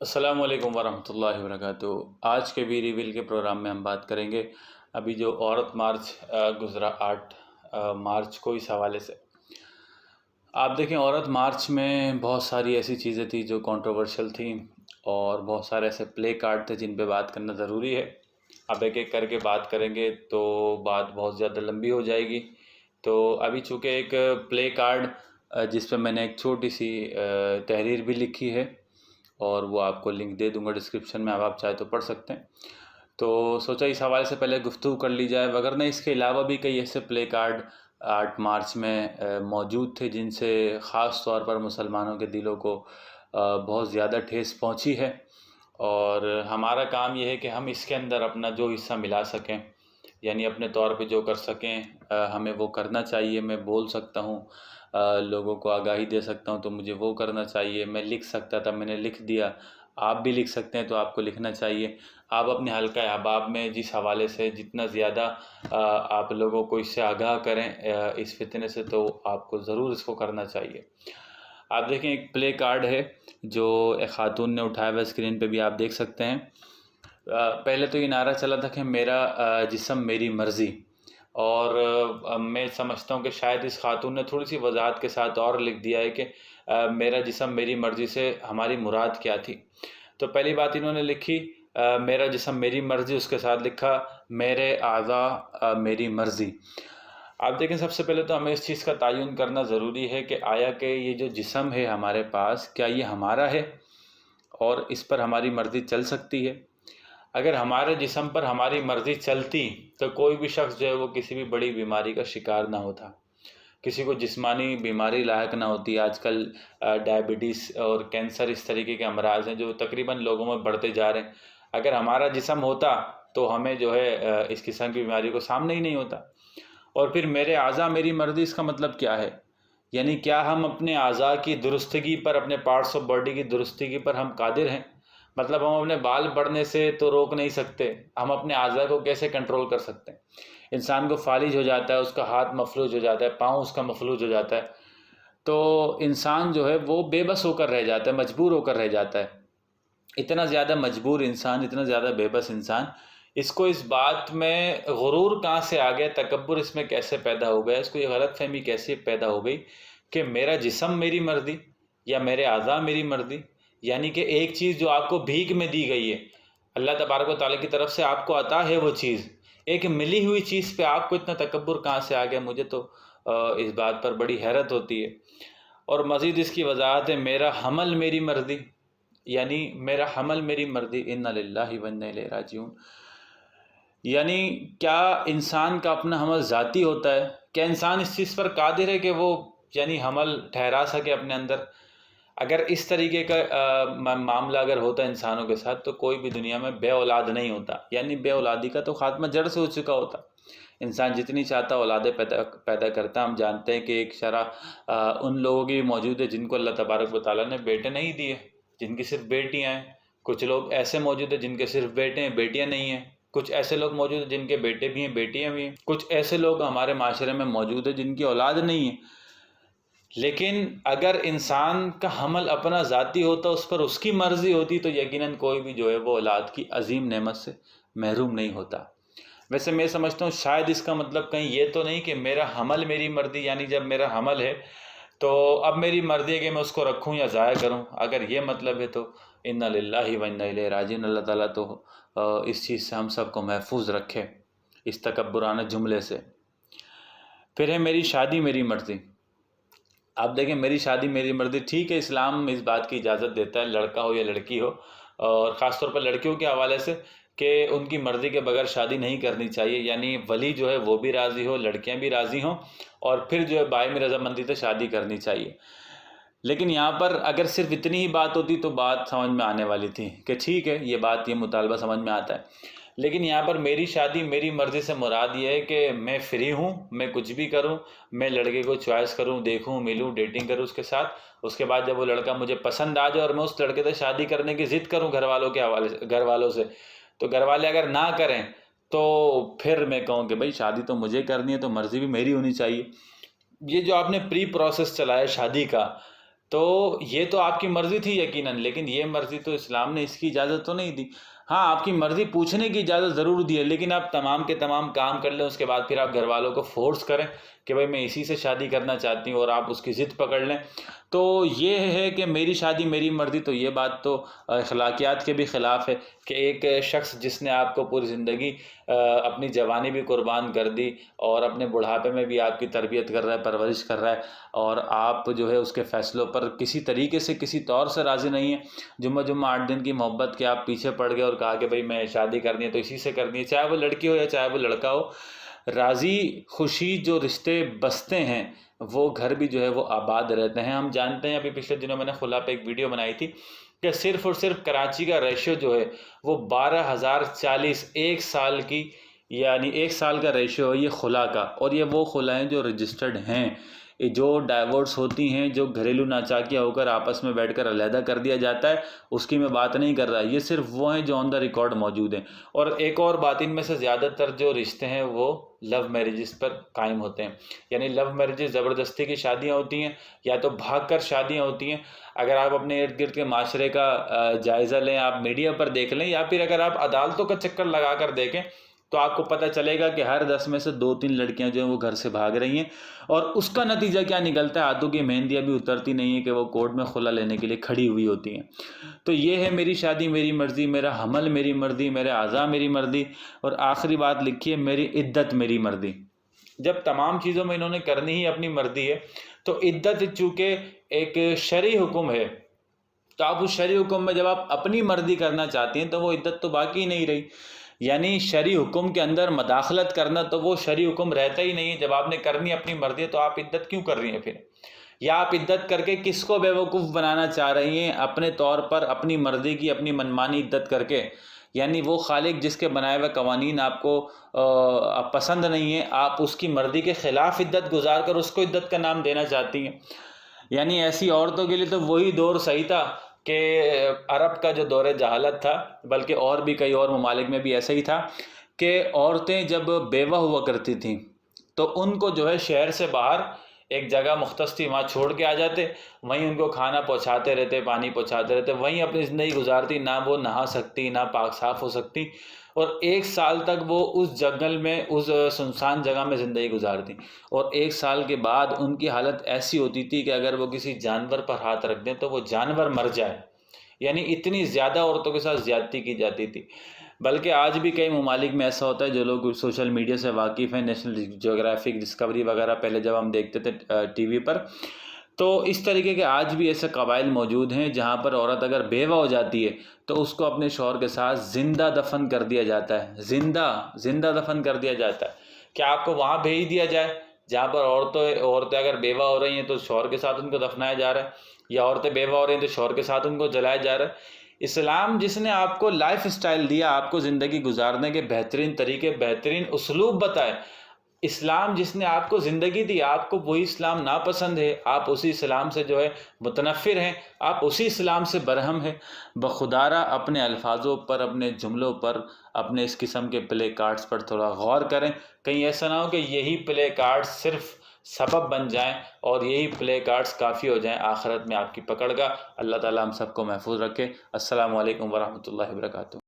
السلام علیکم ورحمۃ اللہ وبرکاتہ۔ آج کے بھی ریویل کے پروگرام میں ہم بات کریں گے ابھی جو عورت مارچ گزرا 8 مارچ کو، اس حوالے سے آپ دیکھیں عورت مارچ میں بہت ساری ایسی چیزیں تھیں جو کنٹروورشل تھیں، اور بہت سارے ایسے پلے کارڈ تھے جن پہ بات کرنا ضروری ہے۔ اب ایک ایک کر کے بات کریں گے تو بات بہت زیادہ لمبی ہو جائے گی، تو ابھی چونکہ ایک پلے کارڈ جس پہ میں نے ایک چھوٹی سی تحریر بھی لکھی ہے، اور وہ آپ کو لنک دے دوں گا ڈسکرپشن میں، اب آپ چاہے تو پڑھ سکتے ہیں۔ تو سوچا اس حوالے سے پہلے گفتگو کر لی جائے، وگرنہ اس کے علاوہ بھی کئی ایسے پلے کارڈ 8 مارچ میں موجود تھے جن سے خاص طور پر مسلمانوں کے دلوں کو بہت زیادہ ٹھیس پہنچی ہے، اور ہمارا کام یہ ہے کہ ہم اس کے اندر اپنا جو حصہ ملا سکیں، یعنی اپنے طور پہ جو کر سکیں ہمیں وہ کرنا چاہیے۔ میں بول سکتا ہوں، لوگوں کو آگاہی دے سکتا ہوں، تو مجھے وہ کرنا چاہیے۔ میں لکھ سکتا تھا، میں نے لکھ دیا۔ آپ بھی لکھ سکتے ہیں تو آپ کو لکھنا چاہیے۔ آپ اپنے حلقہ احباب میں جس حوالے سے جتنا زیادہ آپ لوگوں کو اس سے آگاہ کریں اس فتنے سے، تو آپ کو ضرور اس کو کرنا چاہیے۔ آپ دیکھیں ایک پلے کارڈ ہے جو ایک خاتون نے اٹھایا ہوا، اسکرین پہ بھی آپ دیکھ سکتے ہیں۔ پہلے تو یہ نعرہ چلا تھا کہ میرا جسم میری مرضی، اور میں سمجھتا ہوں کہ شاید اس خاتون نے تھوڑی سی وضاحت کے ساتھ اور لکھ دیا ہے کہ میرا جسم میری مرضی سے ہماری مراد کیا تھی۔ تو پہلی بات انہوں نے لکھی میرا جسم میری مرضی، اس کے ساتھ لکھا میرے اعضاء میری مرضی۔ آپ دیکھیں سب سے پہلے تو ہمیں اس چیز کا تعین کرنا ضروری ہے کہ آیا کہ یہ جو جسم ہے ہمارے پاس، کیا یہ ہمارا ہے اور اس پر ہماری مرضی چل سکتی ہے؟ اگر ہمارے جسم پر ہماری مرضی چلتی تو کوئی بھی شخص جو ہے وہ کسی بھی بڑی بیماری کا شکار نہ ہوتا، کسی کو جسمانی بیماری لاحق نہ ہوتی۔ آج کل ڈائبٹیز اور کینسر اس طریقے کے امراض ہیں جو تقریباً لوگوں میں بڑھتے جا رہے ہیں۔ اگر ہمارا جسم ہوتا تو ہمیں جو ہے اس قسم کی بیماری کو سامنا ہی نہیں ہوتا۔ اور پھر میرے اعضاء میری مرضی، اس کا مطلب کیا ہے؟ یعنی کیا ہم اپنے اعضاء کی درستگی پر، اپنے پارٹس آف باڈی کی درستگی پر ہم قادر ہیں؟ مطلب ہم اپنے بال بڑھنے سے تو روک نہیں سکتے، ہم اپنے اعضاء کو کیسے کنٹرول کر سکتے ہیں؟ انسان کو فالج ہو جاتا ہے، اس کا ہاتھ مفلوج ہو جاتا ہے، پاؤں اس کا مفلوج ہو جاتا ہے، تو انسان جو ہے وہ بے بس ہو کر رہ جاتا ہے، مجبور ہو کر رہ جاتا ہے۔ اتنا زیادہ مجبور انسان، اتنا زیادہ بے بس انسان، اس کو اس بات میں غرور کہاں سے آ گیا، تکبر اس میں کیسے پیدا ہو گیا، اس کو یہ غلط فہمی کیسے پیدا ہو گئی کہ میرا جسم میری مرضی یا میرے اعضاء میری مرضی؟ یعنی کہ ایک چیز جو آپ کو بھیک میں دی گئی ہے، اللہ تبارک و تعالیٰ کی طرف سے آپ کو عطا ہے وہ چیز، ایک ملی ہوئی چیز پہ آپ کو اتنا تکبر کہاں سے آ گیا؟ مجھے تو اس بات پر بڑی حیرت ہوتی ہے۔ اور مزید اس کی وضاحت ہے میرا حمل میری مرضی، یعنی میرا حمل میری مرضی، انا للہ و انا الیہ راجعون۔ یعنی کیا انسان کا اپنا حمل ذاتی ہوتا ہے؟ کیا انسان اس چیز پر قادر ہے کہ وہ یعنی حمل ٹھہرا سکے اپنے اندر؟ اگر اس طریقے کا معاملہ اگر ہوتا انسانوں کے ساتھ تو کوئی بھی دنیا میں بے اولاد نہیں ہوتا، یعنی بے اولادی کا تو خاتمہ جڑ سے ہو چکا ہوتا۔ انسان جتنی چاہتا اولادیں پیدا کرتا۔ ہم جانتے ہیں کہ ایک شرح ان لوگوں کی موجود ہے جن کو اللہ تبارک و تعالیٰ نے بیٹے نہیں دیے، جن کی صرف بیٹیاں ہیں۔ کچھ لوگ ایسے موجود ہیں جن کے صرف بیٹے ہیں، بیٹیاں نہیں ہیں۔ کچھ ایسے لوگ موجود ہیں جن کے بیٹے بھی ہیں، بیٹیاں بھی ہیں۔ کچھ ایسے لوگ ہمارے معاشرے میں موجود ہیں جن کی اولاد نہیں ہے۔ لیکن اگر انسان کا حمل اپنا ذاتی ہوتا، اس پر اس کی مرضی ہوتی، تو یقیناً کوئی بھی جو ہے وہ اولاد کی عظیم نعمت سے محروم نہیں ہوتا۔ ویسے میں سمجھتا ہوں شاید اس کا مطلب کہیں یہ تو نہیں کہ میرا حمل میری مرضی، یعنی جب میرا حمل ہے تو اب میری مرضی ہے کہ میں اس کو رکھوں یا ضائع کروں۔ اگر یہ مطلب ہے تو انا للہ و انا الیہ راجعون۔ اللہ تعالیٰ تو اس چیز سے ہم سب کو محفوظ رکھے، اس تکبرانہ جملے سے۔ پھر ہے میری شادی میری مرضی۔ آپ دیکھیں میری شادی میری مرضی، ٹھیک ہے، اسلام اس بات کی اجازت دیتا ہے، لڑکا ہو یا لڑکی ہو، اور خاص طور پر لڑکیوں کے حوالے سے، کہ ان کی مرضی کے بغیر شادی نہیں کرنی چاہیے، یعنی ولی جو ہے وہ بھی راضی ہو، لڑکیاں بھی راضی ہوں، اور پھر جو ہے باہمی رضامندی سے شادی کرنی چاہیے۔ لیکن یہاں پر اگر صرف اتنی ہی بات ہوتی تو بات سمجھ میں آنے والی تھی کہ ٹھیک ہے یہ بات، یہ مطالبہ سمجھ میں آتا ہے۔ لیکن یہاں پر میری شادی میری مرضی سے مراد یہ ہے کہ میں فری ہوں، میں کچھ بھی کروں، میں لڑکے کو چوائس کروں، دیکھوں، ملوں، ڈیٹنگ کروں اس کے ساتھ، اس کے بعد جب وہ لڑکا مجھے پسند آ جائے اور میں اس لڑکے سے شادی کرنے کی ضد کروں گھر والوں کے حوالے سے، گھر والوں سے، تو گھر والے اگر نہ کریں تو پھر میں کہوں کہ بھائی شادی تو مجھے کرنی ہے تو مرضی بھی میری ہونی چاہیے۔ یہ جو آپ نے پری پروسیس چلایا شادی کا، تو یہ تو آپ کی مرضی تھی یقیناً، لیکن یہ مرضی تو اسلام نے اس کی اجازت تو نہیں دی۔ ہاں، آپ کی مرضی پوچھنے کی اجازت ضرور دی ہے، لیکن آپ تمام کے تمام کام کر لیں، اس کے بعد پھر آپ گھر والوں کو فورس کریں کہ بھائی میں اسی سے شادی کرنا چاہتی ہوں، اور آپ اس کی ضد پکڑ لیں، تو یہ ہے کہ میری شادی میری مرضی، تو یہ بات تو اخلاقیات کے بھی خلاف ہے کہ ایک شخص جس نے آپ کو پوری زندگی اپنی جوانی بھی قربان کر دی اور اپنے بڑھاپے میں بھی آپ کی تربیت کر رہا ہے، پرورش کر رہا ہے، اور آپ جو ہے اس کے فیصلوں پر کسی طریقے سے کسی طور سے راضی نہیں ہیں، جمعہ 8 دن کی محبت کے آپ پیچھے پڑ گئے اور کہا کہ بھئی میں شادی کرنی ہے تو اسی سے کرنی ہے، چاہے وہ لڑکی ہو یا چاہے وہ لڑکا ہو، راضی خوشی جو رشتے بستے ہیں وہ گھر بھی جو ہے وہ آباد رہتے ہیں۔ ہم جانتے ہیں، ابھی پچھلے دنوں میں نے خلا پہ ایک ویڈیو بنائی تھی کہ صرف اور صرف کراچی کا ریشو جو ہے وہ 12,040 ایک سال کی، یعنی ایک سال کا ریشو ہے یہ خلا کا، اور یہ وہ خلا ہیں جو رجسٹرڈ ہیں۔ جو ڈائیورس ہوتی ہیں، جو گھریلو ناچاکیاں ہو کر آپس میں بیٹھ کر علیحدہ کر دیا جاتا ہے، اس کی میں بات نہیں کر رہا، یہ صرف وہ ہیں جو آن دا ریکارڈ موجود ہیں۔ اور ایک اور بات، ان میں سے زیادہ تر جو رشتے ہیں وہ لو میرجز پر قائم ہوتے ہیں، یعنی لو میرجز زبردستی کی شادیاں ہوتی ہیں یا تو بھاگ کر شادیاں ہوتی ہیں۔ اگر آپ اپنے ارد گرد کے معاشرے کا جائزہ لیں، آپ میڈیا پر دیکھ لیں، یا پھر اگر آپ عدالتوں کا چکر لگا کر دیکھیں تو آپ کو پتہ چلے گا کہ ہر 10 میں سے 2-3 لڑکیاں جو ہیں وہ گھر سے بھاگ رہی ہیں، اور اس کا نتیجہ کیا نکلتا ہے؟ ہاتھوں کی مہندی ابھی اترتی نہیں ہے کہ وہ کورٹ میں خلا لینے کے لیے کھڑی ہوئی ہوتی ہیں۔ تو یہ ہے میری شادی میری مرضی، میرا حمل میری مرضی، میرے اعضاء میری مرضی، اور آخری بات لکھی ہے میری عدت میری مرضی۔ جب تمام چیزوں میں انہوں نے کرنی ہی اپنی مرضی ہے، تو عدت چونکہ ایک شرعی حکم ہے، تو آپ اس شرعی حکم میں جب آپ اپنی مرضی کرنا چاہتی ہیں تو وہ عدت تو باقی ہی نہیں رہی، یعنی شرعی حکم کے اندر مداخلت کرنا تو وہ شرعی حکم رہتا ہی نہیں ہے۔ جب آپ نے کرنی اپنی مرضی ہے تو آپ عدت کیوں کر رہی ہیں پھر؟ یا آپ عدت کر کے کس کو بیوقوف بنانا چاہ رہی ہیں اپنے طور پر، اپنی مرضی کی اپنی منمانی عدت کر کے؟ یعنی وہ خالق جس کے بنائے ہوئے قوانین آپ کو پسند نہیں ہیں، آپ اس کی مرضی کے خلاف عدت گزار کر اس کو عدت کا نام دینا چاہتی ہیں۔ یعنی ایسی عورتوں کے لیے تو وہی دور صحیح تھا کہ عرب کا جو دور جہالت تھا، بلکہ اور بھی کئی اور ممالک میں بھی ایسا ہی تھا کہ عورتیں جب بیوہ ہوا کرتی تھیں تو ان کو جو ہے شہر سے باہر ایک جگہ مختص تھی، وہاں چھوڑ کے آ جاتے، وہیں ان کو کھانا پہنچاتے رہتے، پانی پہنچاتے رہتے، وہیں اپنی زندگی گزارتی، نہ وہ نہا سکتی، نہ پاک صاف ہو سکتی، اور 1 سال تک وہ اس جنگل میں، اس سنسان جگہ میں زندگی گزارتی، اور 1 سال کے بعد ان کی حالت ایسی ہوتی تھی کہ اگر وہ کسی جانور پر ہاتھ رکھ دیں تو وہ جانور مر جائے، یعنی اتنی زیادہ عورتوں کے ساتھ زیادتی کی جاتی تھی۔ بلکہ آج بھی کئی ممالک میں ایسا ہوتا ہے، جو لوگ سوشل میڈیا سے واقف ہیں، نیشنل جیوگرافک، ڈسکوری وغیرہ پہلے جب ہم دیکھتے تھے ٹی وی پر، تو اس طریقے کے آج بھی ایسے قبائل موجود ہیں جہاں پر عورت اگر بیوہ ہو جاتی ہے تو اس کو اپنے شوہر کے ساتھ زندہ دفن کر دیا جاتا ہے، زندہ دفن کر دیا جاتا ہے۔ کیا آپ کو وہاں بھیج دیا جائے جہاں پر عورتیں اگر بیوہ ہو رہی ہیں تو شوہر کے ساتھ ان کو دفنایا جا رہا ہے، یا عورتیں بیوہ ہو رہی ہیں تو شوہر کے ساتھ ان کو جلایا جا رہا ہے؟ اسلام جس نے آپ کو لائف اسٹائل دیا، آپ کو زندگی گزارنے کے بہترین طریقے، بہترین اسلوب بتائے، اسلام جس نے آپ کو زندگی دی، آپ کو وہی اسلام ناپسند ہے، آپ اسی اسلام سے جو ہے متنفر ہیں، آپ اسی اسلام سے برہم ہیں، بخدارہ اپنے الفاظوں پر، اپنے جملوں پر، اپنے اس قسم کے پلے کارڈز پر تھوڑا غور کریں، کہیں ایسا نہ ہو کہ یہی پلے کارڈز صرف سبب بن جائیں اور یہی پلے کارڈز کافی ہو جائیں آخرت میں آپ کی پکڑ کا۔ اللہ تعالیٰ ہم سب کو محفوظ رکھے۔ السلام علیکم ورحمۃ اللہ وبرکاتہ۔